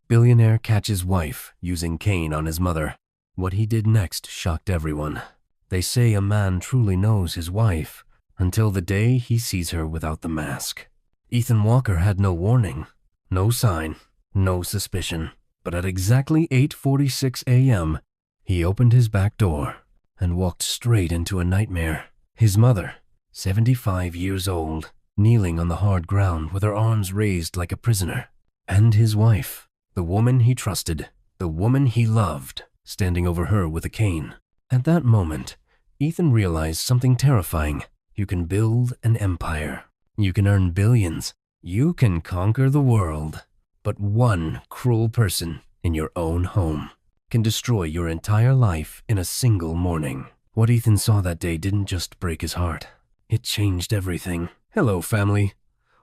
Billionaire catches wife using cane on his mother. What he did next shocked everyone. They say a man truly knows his wife until the day he sees her without the mask. Ethan Walker had no warning, no sign, no suspicion. But at exactly 8:46 a.m., he opened his back door and walked straight into a nightmare. His mother, 75 years old, kneeling on the hard ground with her arms raised like a prisoner. And his wife, the woman he trusted, the woman he loved, standing over her with a cane. At that moment, Ethan realized something terrifying. You can build an empire. You can earn billions. You can conquer the world. But one cruel person in your own home can destroy your entire life in a single morning. What Ethan saw that day didn't just break his heart. It changed everything. Hello, family.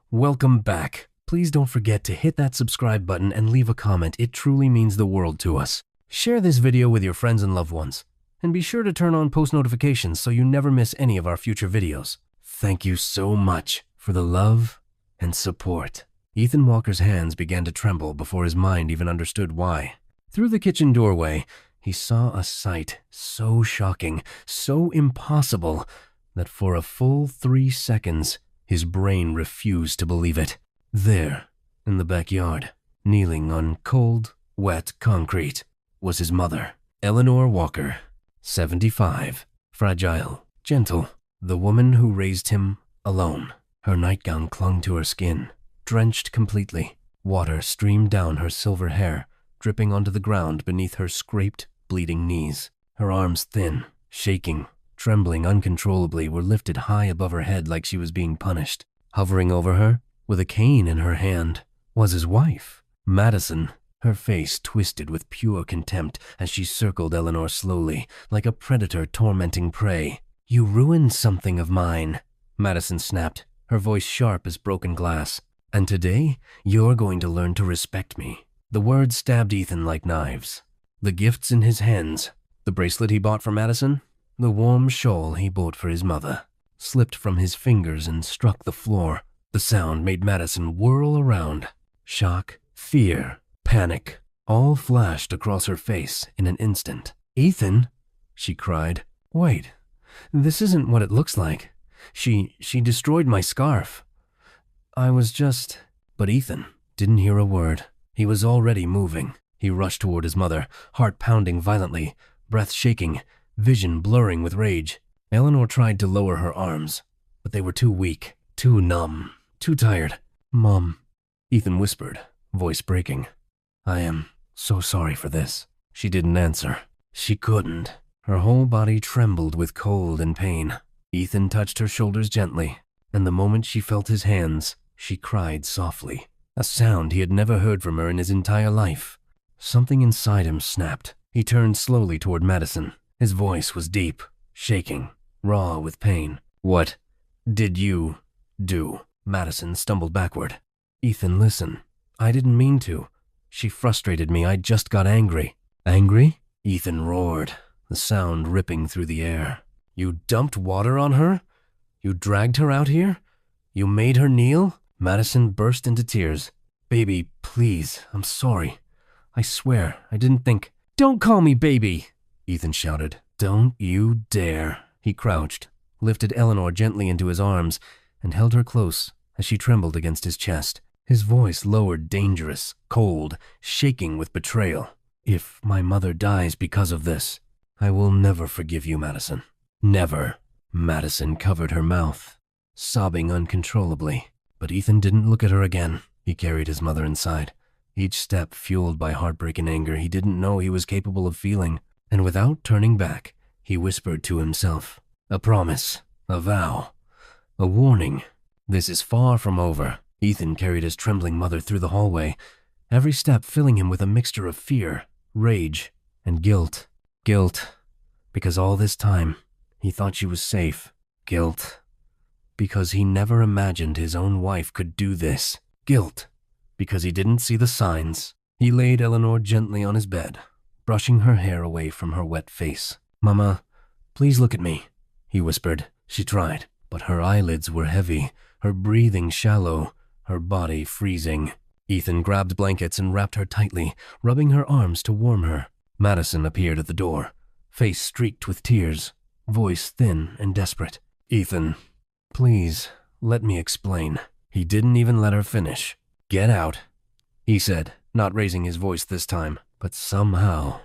Welcome back. Please don't forget to hit that subscribe button and leave a comment. It truly means the world to us. Share this video with your friends and loved ones. And be sure to turn on post notifications so you never miss any of our future videos. Thank you so much for the love and support. Ethan Walker's hands began to tremble before his mind even understood why. Through the kitchen doorway, he saw a sight so shocking, so impossible, that for a full 3 seconds, his brain refused to believe it. There, in the backyard, kneeling on cold, wet concrete, was his mother, Eleanor Walker, 75, fragile, gentle, the woman who raised him alone. Her nightgown clung to her skin, drenched completely. Water streamed down her silver hair, dripping onto the ground beneath her scraped, bleeding knees. Her arms thin, shaking, trembling uncontrollably, were lifted high above her head like she was being punished. Hovering over her, with a cane in her hand, was his wife, Madison, her face twisted with pure contempt as she circled Eleanor slowly, like a predator tormenting prey. "You ruined something of mine," Madison snapped, her voice sharp as broken glass. "And today, you're going to learn to respect me." The words stabbed Ethan like knives. The gifts in his hands, the bracelet he bought for Madison, the warm shawl he bought for his mother, slipped from his fingers and struck the floor. The sound made Madison whirl around. Shock, fear, panic, all flashed across her face in an instant. "Ethan," she cried. "Wait, this isn't what it looks like. She destroyed my scarf. I was just..." But Ethan didn't hear a word. He was already moving. He rushed toward his mother, heart pounding violently, breath shaking, vision blurring with rage. Eleanor tried to lower her arms, but they were too weak, too numb, too tired. "Mom," Ethan whispered, voice breaking. "I am so sorry for this." She didn't answer. She couldn't. Her whole body trembled with cold and pain. Ethan touched her shoulders gently, and the moment she felt his hands, she cried softly, a sound he had never heard from her in his entire life. Something inside him snapped. He turned slowly toward Madison. His voice was deep, shaking, raw with pain. "What did you do?" Madison stumbled backward. "Ethan, listen. I didn't mean to. She frustrated me. I just got angry." "Angry?" Ethan roared, the sound ripping through the air. "You dumped water on her? You dragged her out here? You made her kneel?" Madison burst into tears. "Baby, please, I'm sorry. I swear, I didn't think..." "Don't call me baby!" Ethan shouted. "Don't you dare!" He crouched, lifted Eleanor gently into his arms, and held her close as she trembled against his chest. His voice lowered, dangerous, cold, shaking with betrayal. "If my mother dies because of this, I will never forgive you, Madison. Never." Madison covered her mouth, sobbing uncontrollably. But Ethan didn't look at her again. He carried his mother inside, each step fueled by heartbreak and anger he didn't know he was capable of feeling. And without turning back, he whispered to himself, a promise, a vow, a warning. This is far from over. Ethan carried his trembling mother through the hallway, every step filling him with a mixture of fear, rage, and guilt. Guilt, because all this time, he thought she was safe. Guilt, because he never imagined his own wife could do this. Guilt, because he didn't see the signs. He laid Eleanor gently on his bed, brushing her hair away from her wet face. "Mama, please look at me," he whispered. She tried, but her eyelids were heavy, her breathing shallow, her body freezing. Ethan grabbed blankets and wrapped her tightly, rubbing her arms to warm her. Madison appeared at the door, face streaked with tears, voice thin and desperate. "Ethan, please, let me explain." He didn't even let her finish. "Get out," he said, not raising his voice this time, but somehow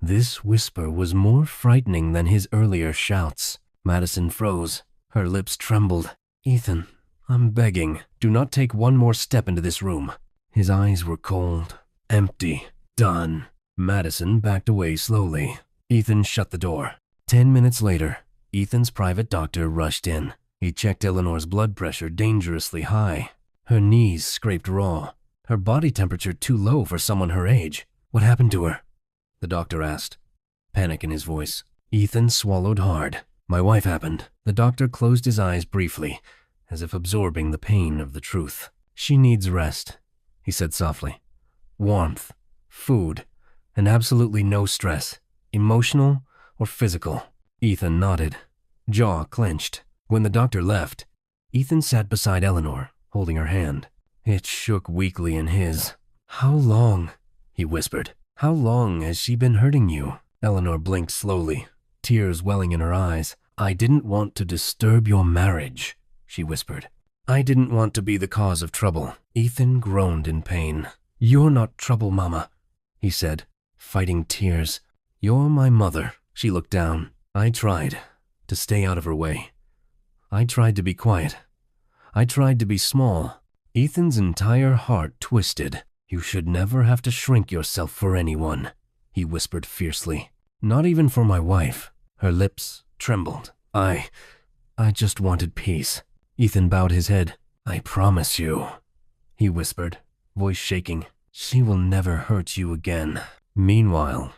this whisper was more frightening than his earlier shouts. Madison froze. Her lips trembled. "Ethan, I'm begging. Do not take one more step into this room." His eyes were cold, empty, done. Madison backed away slowly. Ethan shut the door. 10 minutes later, Ethan's private doctor rushed in. He checked Eleanor's blood pressure dangerously high. Her knees scraped raw. Her body temperature too low for someone her age. "What happened to her?" the doctor asked, panic in his voice. Ethan swallowed hard. "My wife happened." The doctor closed his eyes briefly, as if absorbing the pain of the truth. "She needs rest," he said softly. "Warmth, food, and absolutely no stress, emotional or physical." Ethan nodded, jaw clenched. When the doctor left, Ethan sat beside Eleanor, holding her hand. It shook weakly in his. "How long?" he whispered. "How long has she been hurting you?" Eleanor blinked slowly, tears welling in her eyes. "I didn't want to disturb your marriage," she whispered. "I didn't want to be the cause of trouble." Ethan groaned in pain. "You're not trouble, Mama," he said, fighting tears. "You're my mother." She looked down. "I tried to stay out of her way. I tried to be quiet. I tried to be small." Ethan's entire heart twisted. "You should never have to shrink yourself for anyone," he whispered fiercely. "Not even for my wife." Her lips trembled. I just wanted peace." Ethan bowed his head. "I promise you," he whispered, voice shaking. "She will never hurt you again." Meanwhile,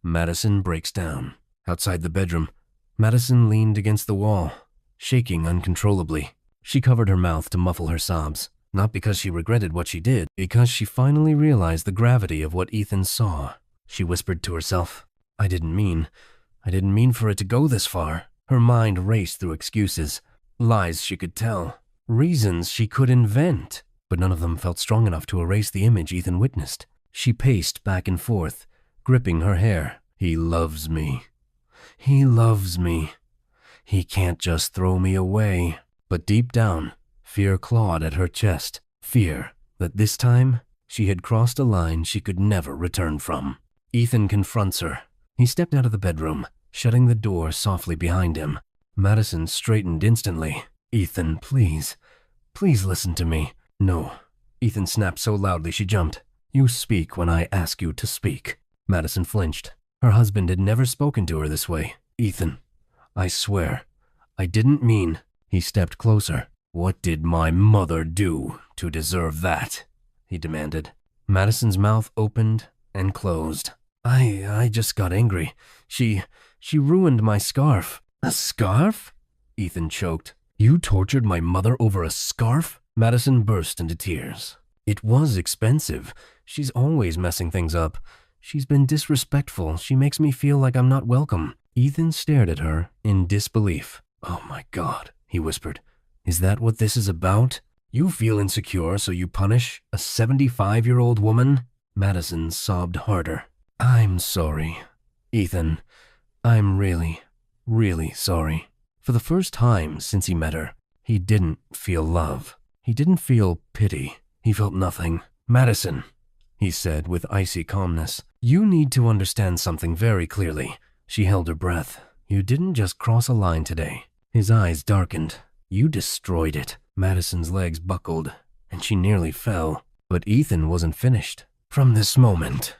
Madison breaks down. Outside the bedroom, Madison leaned against the wall, shaking uncontrollably. She covered her mouth to muffle her sobs, not because she regretted what she did, because she finally realized the gravity of what Ethan saw. She whispered to herself, I didn't mean for it to go this far." Her mind raced through excuses, lies she could tell, reasons she could invent, but none of them felt strong enough to erase the image Ethan witnessed. She paced back and forth, gripping her hair. "He loves me. He loves me. He can't just throw me away." But deep down, fear clawed at her chest. Fear that this time she had crossed a line she could never return from. Ethan confronts her. He stepped out of the bedroom, shutting the door softly behind him. Madison straightened instantly. "Ethan, please listen to me." "No," Ethan snapped so loudly she jumped. "You speak when I ask you to speak." Madison flinched. Her husband had never spoken to her this way. "Ethan, I swear, I didn't mean." He stepped closer. "What did my mother do to deserve that?" he demanded. Madison's mouth opened and closed. I just got angry. She ruined my scarf." "A scarf?" Ethan choked. "You tortured my mother over a scarf?" Madison burst into tears. "It was expensive. She's always messing things up. She's been disrespectful. She makes me feel like I'm not welcome." Ethan stared at her in disbelief. "Oh my God," he whispered. "Is that what this is about? You feel insecure, so you punish a 75-year-old woman?" Madison sobbed harder. "I'm sorry, Ethan. I'm really, really sorry." For the first time since he met her, he didn't feel love. He didn't feel pity. He felt nothing. "Madison," he said with icy calmness, "you need to understand something very clearly." She held her breath. "You didn't just cross a line today." His eyes darkened. "You destroyed it." Madison's legs buckled, and she nearly fell. But Ethan wasn't finished. "From this moment,"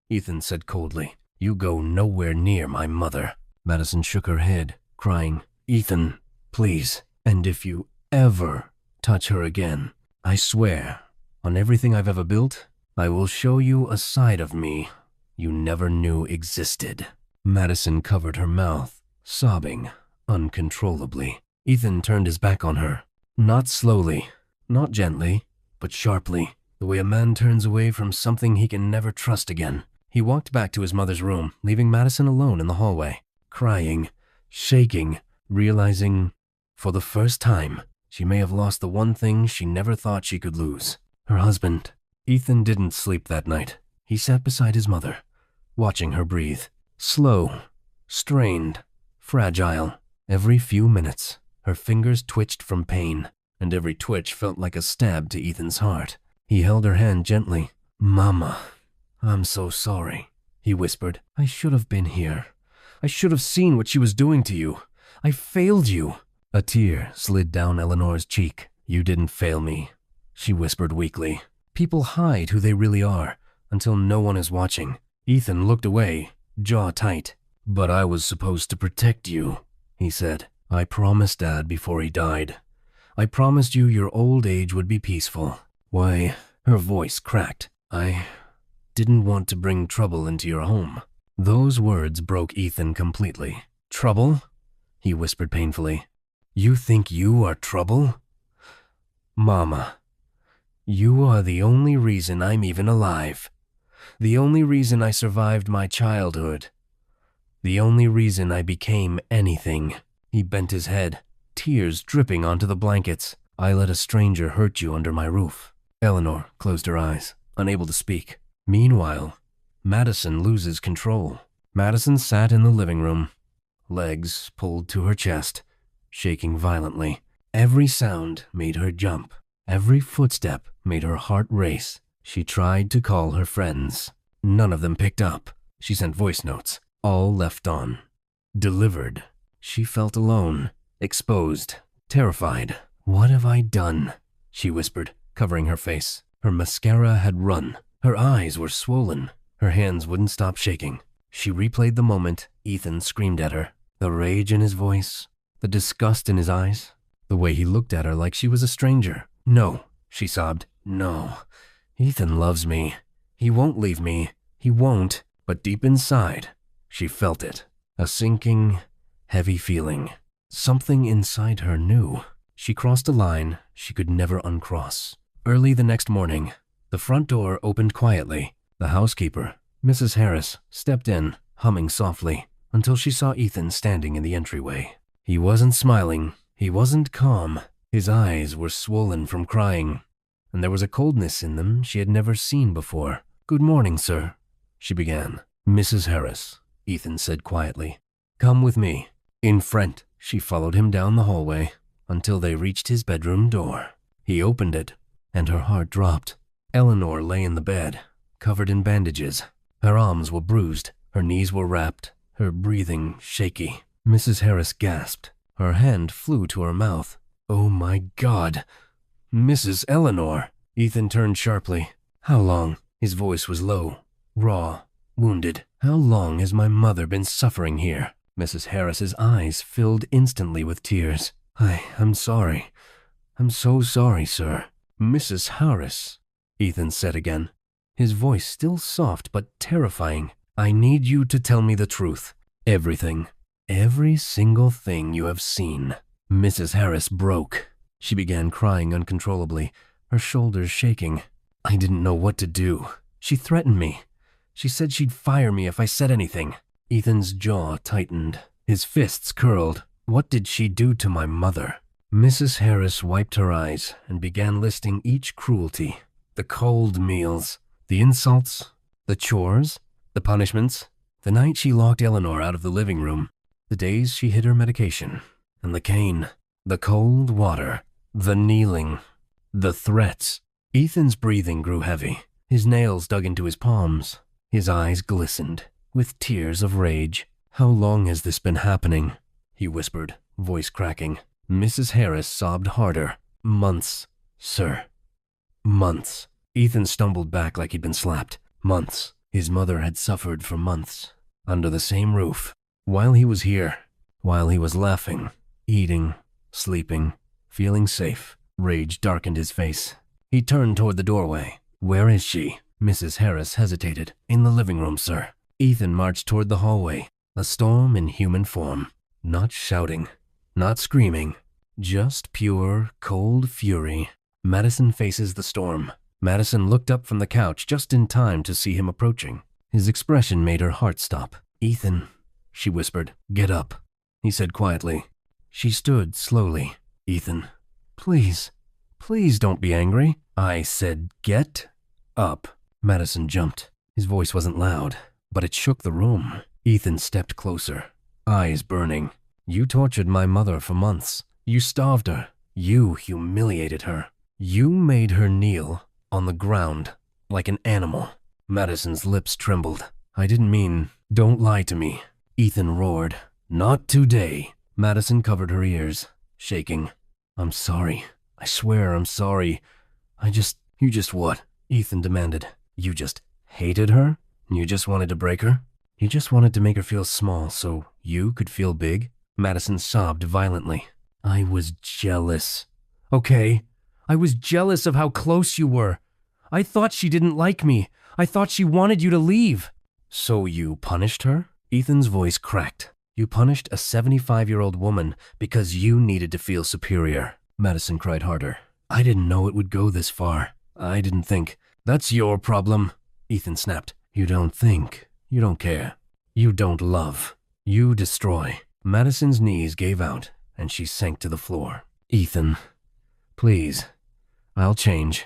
Ethan said coldly, "you go nowhere near my mother." Madison shook her head, crying, "Ethan, please. And if you ever touch her again, I swear, on everything I've ever built, I will show you a side of me you never knew existed." Madison covered her mouth, sobbing uncontrollably. Ethan turned his back on her. Not slowly, not gently, but sharply, the way a man turns away from something he can never trust again. He walked back to his mother's room, leaving Madison alone in the hallway, crying, shaking, realizing, for the first time, she may have lost the one thing she never thought she could lose. Her husband. Ethan didn't sleep that night. He sat beside his mother, watching her breathe. Slow, strained, fragile. Every few minutes, her fingers twitched from pain, and every twitch felt like a stab to Ethan's heart. He held her hand gently. "Mama, I'm so sorry," he whispered. "I should have been here. I should have seen what she was doing to you. I failed you." A tear slid down Eleanor's cheek. "You didn't fail me," she whispered weakly. "People hide who they really are until no one is watching." Ethan looked away, jaw tight. "But I was supposed to protect you," he said. "I promised Dad before he died. I promised you your old age would be peaceful. Why," her voice cracked, "I didn't want to bring trouble into your home." Those words broke Ethan completely. "Trouble?" he whispered painfully. "You think you are trouble? Mama, you are the only reason I'm even alive. The only reason I survived my childhood. The only reason I became anything." He bent his head, tears dripping onto the blankets. "I let a stranger hurt you under my roof." Eleanor closed her eyes, unable to speak. Meanwhile, Madison loses control. Madison sat in the living room, legs pulled to her chest, shaking violently. Every sound made her jump. Every footstep made her heart race. She tried to call her friends. None of them picked up. She sent voice notes, all left on. Delivered. She felt alone, exposed, terrified. "What have I done?" she whispered, covering her face. Her mascara had run. Her eyes were swollen. Her hands wouldn't stop shaking. She replayed the moment Ethan screamed at her. The rage in his voice, the disgust in his eyes, the way he looked at her like she was a stranger. "No," she sobbed. "No. Ethan loves me. He won't leave me. He won't." But deep inside, she felt it. A sinking, heavy feeling. Something inside her knew. She crossed a line she could never uncross. Early the next morning, the front door opened quietly. The housekeeper, Mrs. Harris, stepped in, humming softly, until she saw Ethan standing in the entryway. He wasn't smiling. He wasn't calm. His eyes were swollen from crying, and there was a coldness in them she had never seen before. "Good morning, sir," she began. "Mrs. Harris," Ethan said quietly. "Come with me." In front, she followed him down the hallway until they reached his bedroom door. He opened it, and her heart dropped. Eleanor lay in the bed, covered in bandages. Her arms were bruised, her knees were wrapped, her breathing shaky. Mrs. Harris gasped. Her hand flew to her mouth. "Oh my God! Mrs. Eleanor!" Ethan turned sharply. "How long?" His voice was low, raw, wounded. "How long has my mother been suffering here?" Mrs. Harris's eyes filled instantly with tears. I'm sorry. I'm so sorry, sir." "Mrs. Harris," Ethan said again, his voice still soft but terrifying. "I need you to tell me the truth. Everything. Every single thing you have seen." Mrs. Harris broke. She began crying uncontrollably, her shoulders shaking. "I didn't know what to do. She threatened me. She said she'd fire me if I said anything." Ethan's jaw tightened, his fists curled. What did she do to my mother? Mrs. Harris wiped her eyes and began listing each cruelty. The cold meals, the insults, the chores, the punishments, the night she locked Eleanor out of the living room, the days she hid her medication, and the cane, the cold water, the kneeling, the threats. Ethan's breathing grew heavy. His nails dug into his palms. His eyes glistened with tears of rage. "How long has this been happening?" he whispered, voice cracking. Mrs. Harris sobbed harder. "Months, sir. Months." Ethan stumbled back like he'd been slapped. Months. His mother had suffered for months, under the same roof. While he was here, while he was laughing, eating, sleeping, feeling safe, rage darkened his face. He turned toward the doorway. "Where is she?" Mrs. Harris hesitated. "In the living room, sir." Ethan marched toward the hallway, a storm in human form. Not shouting, not screaming, just pure, cold fury. Madison faces the storm. Madison looked up from the couch just in time to see him approaching. His expression made her heart stop. "Ethan," she whispered. "Get up," he said quietly. She stood slowly. "Ethan, please, please don't be angry." "I said get Up. Madison jumped. His voice wasn't loud, but it shook the room. Ethan stepped closer, eyes burning. You tortured my mother for months. You starved her. You humiliated her. You made her kneel on the ground like an animal. Madison's lips trembled. I didn't mean, don't lie to me. Ethan roared. Not today. Madison covered her ears, shaking. I'm sorry. I swear I'm sorry. You just what? Ethan demanded. You just hated her? You just wanted to break her? You just wanted to make her feel small so you could feel big? Madison sobbed violently. I was jealous. Okay, I was jealous of how close you were. I thought she didn't like me. I thought she wanted you to leave. So you punished her? Ethan's voice cracked. You punished a 75-year-old woman because you needed to feel superior. Madison cried harder. I didn't know it would go this far. I didn't think. That's your problem. Ethan snapped. You don't think. You don't care. You don't love. You destroy. Madison's knees gave out, and she sank to the floor. Ethan, please. I'll change.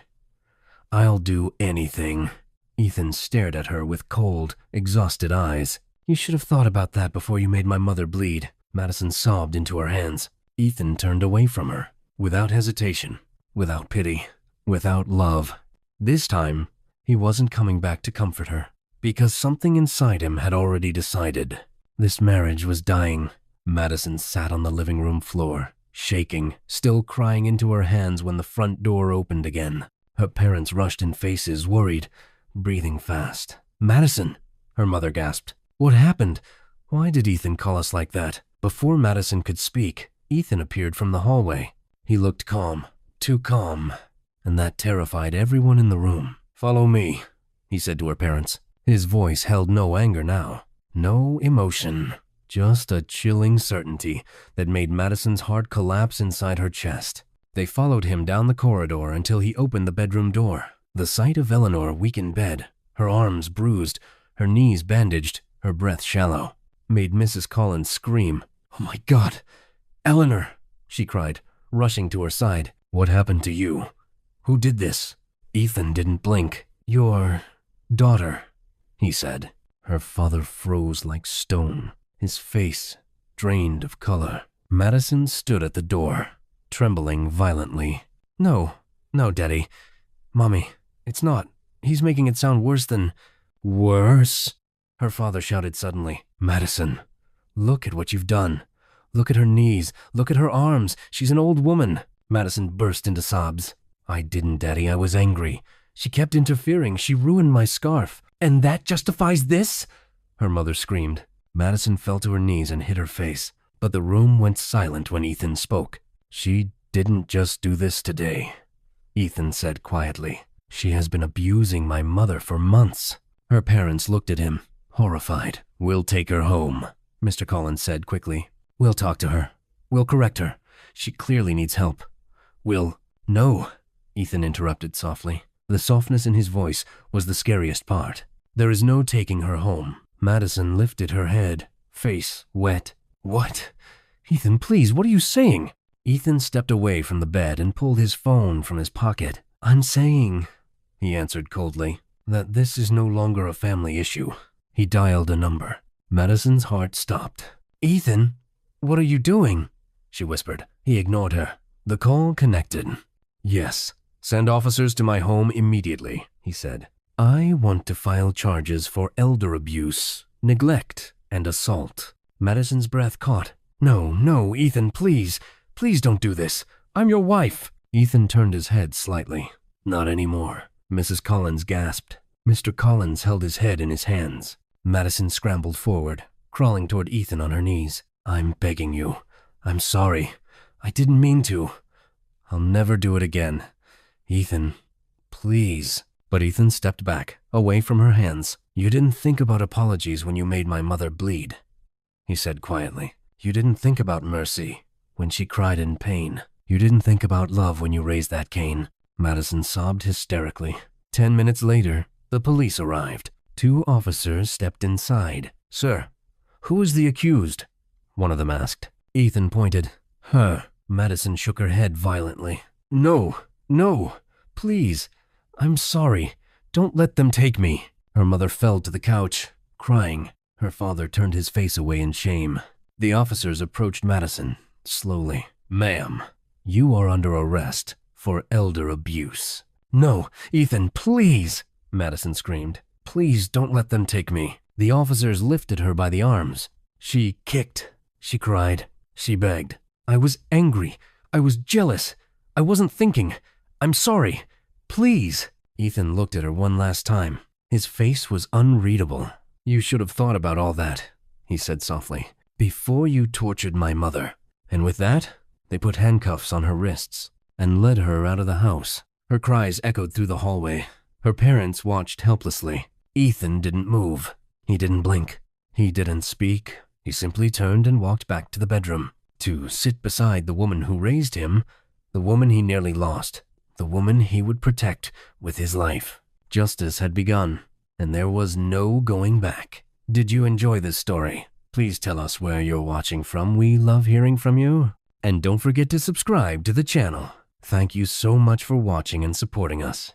I'll do anything. Ethan stared at her with cold, exhausted eyes. You should have thought about that before you made my mother bleed. Madison sobbed into her hands. Ethan turned away from her, without hesitation, without pity, without love. This time, he wasn't coming back to comfort her, because something inside him had already decided. This marriage was dying. Madison sat on the living room floor, shaking, still crying into her hands when the front door opened again. Her parents rushed in faces, worried, breathing fast. Madison, her mother gasped. What happened? Why did Ethan call us like that? Before Madison could speak, Ethan appeared from the hallway. He looked calm, too calm, and that terrified everyone in the room. Follow me, he said to her parents. His voice held no anger now, no emotion, just a chilling certainty that made Madison's heart collapse inside her chest. They followed him down the corridor until he opened the bedroom door. The sight of Eleanor weak in bed, her arms bruised, her knees bandaged, her breath shallow, made Mrs. Collins scream. Oh my God! Eleanor! She cried, rushing to her side. What happened to you? Who did this? Ethan didn't blink. Your daughter, he said. Her father froze like stone, his face drained of color. Madison stood at the door, trembling violently. No, Daddy. Mommy, it's not. He's making it sound worse than... Worse? Her father shouted suddenly. Madison, look at what you've done. Look at her knees. Look at her arms. She's an old woman. Madison burst into sobs. I didn't, Daddy. I was angry. She kept interfering. She ruined my scarf. And that justifies this? Her mother screamed. Madison fell to her knees and hid her face, but the room went silent when Ethan spoke. She didn't just do this today, Ethan said quietly. She has been abusing my mother for months. Her parents looked at him, horrified. We'll take her home, Mr. Collins said quickly. We'll talk to her. We'll correct her. She clearly needs help. No, Ethan interrupted softly. The softness in his voice was the scariest part. There is no taking her home. Madison lifted her head, face wet. What? Ethan, please, what are you saying? Ethan stepped away from the bed and pulled his phone from his pocket. I'm saying, he answered coldly, that this is no longer a family issue. He dialed a number. Madison's heart stopped. Ethan, what are you doing? She whispered. He ignored her. The call connected. Yes, send officers to my home immediately, he said. I want to file charges for elder abuse, neglect, and assault. Madison's breath caught. No, Ethan, please. Please don't do this. I'm your wife. Ethan turned his head slightly. Not anymore. Mrs. Collins gasped. Mr. Collins held his head in his hands. Madison scrambled forward, crawling toward Ethan on her knees. I'm begging you. I'm sorry. I didn't mean to. I'll never do it again. Ethan, please. But Ethan stepped back, away from her hands. You didn't think about apologies when you made my mother bleed, he said quietly. You didn't think about mercy when she cried in pain. You didn't think about love when you raised that cane. Madison sobbed hysterically. 10 minutes later, the police arrived. 2 officers stepped inside. Sir, who is the accused? One of them asked. Ethan pointed. Her. Madison shook her head violently. No, please. I'm sorry. Don't let them take me. Her mother fell to the couch, crying. Her father turned his face away in shame. The officers approached Madison, slowly. Ma'am, you are under arrest for elder abuse. No, Ethan, please, Madison screamed. Please don't let them take me. The officers lifted her by the arms. She kicked. She cried. She begged. I was angry. I was jealous. I wasn't thinking. I'm sorry. Please. Ethan looked at her one last time. His face was unreadable. You should have thought about all that, he said softly, before you tortured my mother. And with that, they put handcuffs on her wrists and led her out of the house. Her cries echoed through the hallway. Her parents watched helplessly. Ethan didn't move. He didn't blink. He didn't speak. He simply turned and walked back to the bedroom to sit beside the woman who raised him, the woman he nearly lost, the woman he would protect with his life. Justice had begun, and there was no going back. Did you enjoy this story? Please tell us where you're watching from. We love hearing from you. And don't forget to subscribe to the channel. Thank you so much for watching and supporting us.